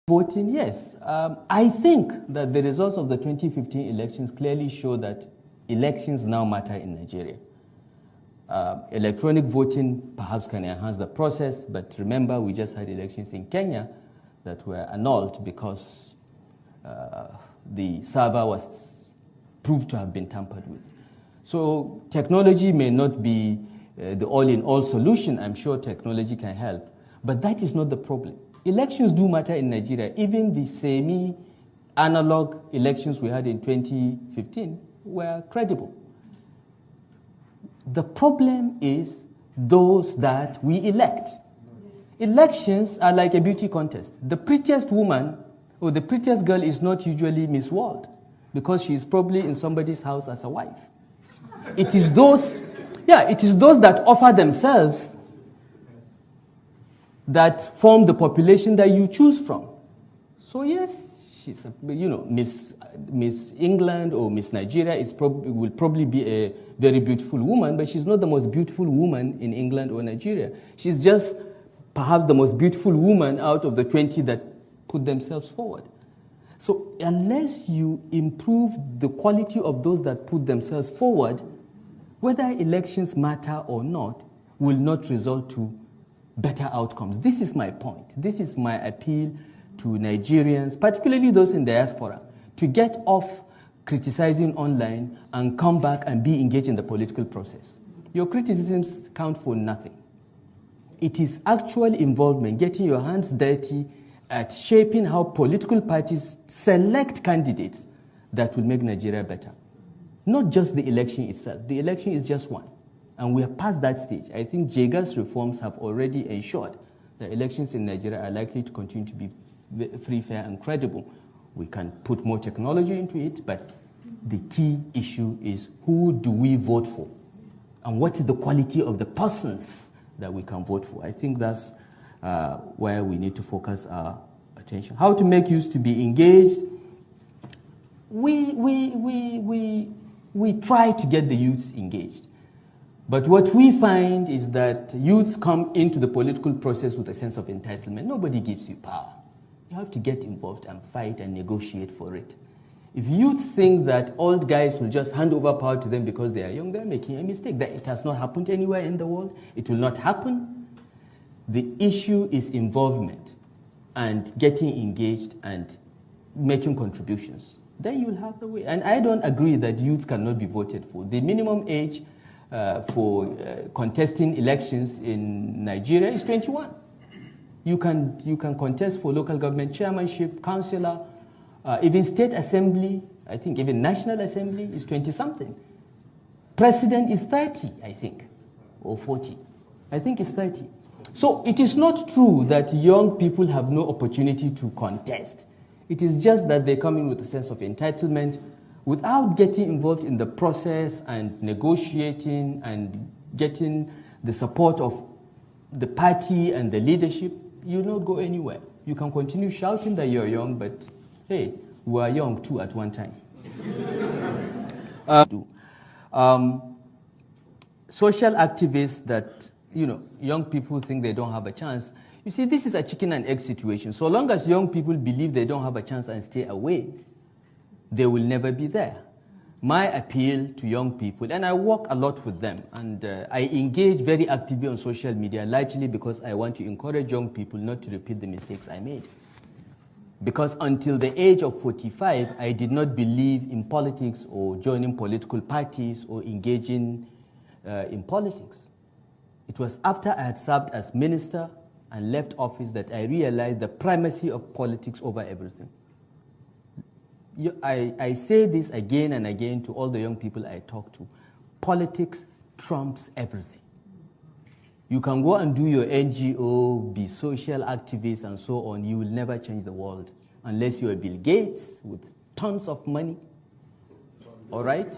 Voting, yes. I think that the results of the 2015 elections clearly show that elections now matter in Nigeria. Electronic voting perhaps can enhance the process, but remember we just had elections in Kenya that were annulled because the server was proved to have been tampered with. So technology may not be the all-in-all solution. I'm sure technology can help, but that is not the problem. Elections do matter in Nigeria. Even the semi-analog elections we had in 2015 were credible. The problem is those that we elect. Elections are like a beauty contest. The prettiest woman or the prettiest girl is not usually Miss World because she is probably in somebody's house as a wife. It is those that offer themselves that form the population that you choose from. So yes, she's Miss England or Miss Nigeria will probably be a very beautiful woman, but she's not the most beautiful woman in England or Nigeria. She's just perhaps the most beautiful woman out of the 20 that put themselves forward. So unless you improve the quality of those that put themselves forward, whether elections matter or not will not result to better outcomes. This is my point. This is my appeal to Nigerians, particularly those in diaspora, to get off criticizing online and come back and be engaged in the political process. Your criticisms count for nothing. It is actual involvement, getting your hands dirty at shaping how political parties select candidates that will make Nigeria better. Not just the election itself. The election is just one. And we are past that stage. I think JEGA's reforms have already ensured that elections in Nigeria are likely to continue to be free, fair, and credible. We can put more technology into it, but the key issue is who do we vote for? And what is the quality of the persons that we can vote for? I think that's where we need to focus our attention. How to make youth to be engaged? We try to get the youths engaged. But what we find is that youths come into the political process with a sense of entitlement. Nobody gives you power. You have to get involved and fight and negotiate for it. If youth think that old guys will just hand over power to them because they are young, they're making a mistake. That it has not happened anywhere in the world. It will not happen. The issue is involvement and getting engaged and making contributions. Then you will have the way. And I don't agree that youths cannot be voted for. The minimum age for contesting elections in Nigeria is 21. You can contest for local government chairmanship, councillor, even state assembly. I think even national assembly is 20-something. President is 30, I think, or 40. I think it's 30. So it is not true that young people have no opportunity to contest. It is just that they come in with a sense of entitlement without getting involved in the process and negotiating and getting the support of the party and the leadership. You will not go anywhere. You can continue shouting that you're young, but hey, we are young too at one time. Social activists that, young people think they don't have a chance. You see, this is a chicken and egg situation. So long as young people believe they don't have a chance and stay away, they will never be there. My appeal to young people, and I work a lot with them, and I engage very actively on social media, largely because I want to encourage young people not to repeat the mistakes I made. Because until the age of 45, I did not believe in politics or joining political parties or engaging in politics. It was after I had served as minister and left office that I realized the primacy of politics over everything. I say this again and again to all the young people I talk to. Politics trumps everything. You can go and do your NGO, be social activists and so on. You will never change the world unless you are Bill Gates with tons of money. All right?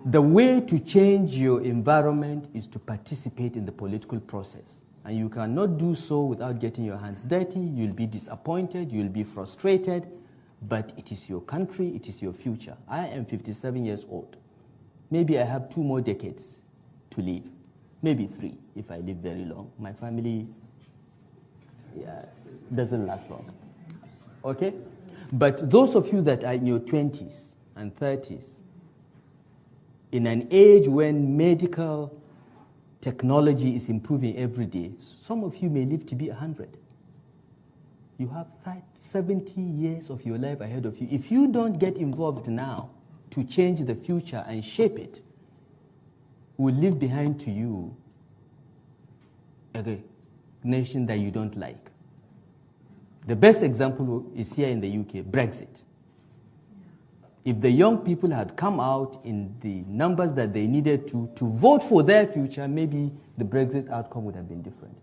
The way to change your environment is to participate in the political process. And you cannot do so without getting your hands dirty. You'll be disappointed. You'll be frustrated. But it is your country. It is your future. I am 57 years old. Maybe I have 2 more decades to live. Maybe 3 if I live very long. My family, doesn't last long. Okay? But those of you that are in your 20s and 30s, in an age when medical technology is improving every day, some of you may live to be 100. You have 70 years of your life ahead of you. If you don't get involved now to change the future and shape it, will leave behind to you a nation that you don't like. The best example is here in the UK, Brexit. If the young people had come out in the numbers that they needed to vote for their future, maybe the Brexit outcome would have been different.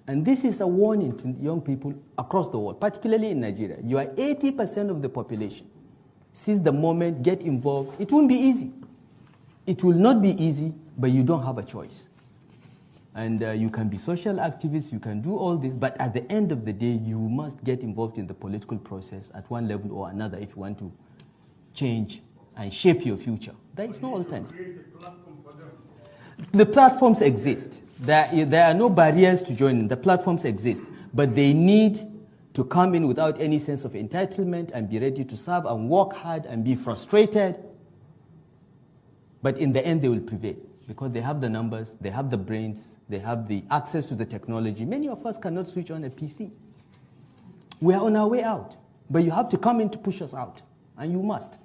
And this is a warning to young people across the world, particularly in Nigeria. You are 80% of the population. Since the moment, get involved. It won't be easy. It will not be easy, but you don't have a choice. And you can be social activists, you can do all this, but at the end of the day, you must get involved in the political process at one level or another if you want to change and shape your future. There is no alternative. The platforms exist. There are no barriers to joining. The platforms exist, but they need to come in without any sense of entitlement and be ready to serve and work hard and be frustrated. But in the end, they will prevail because they have the numbers, they have the brains, they have the access to the technology. Many of us cannot switch on a PC. We are on our way out, but you have to come in to push us out, and you must.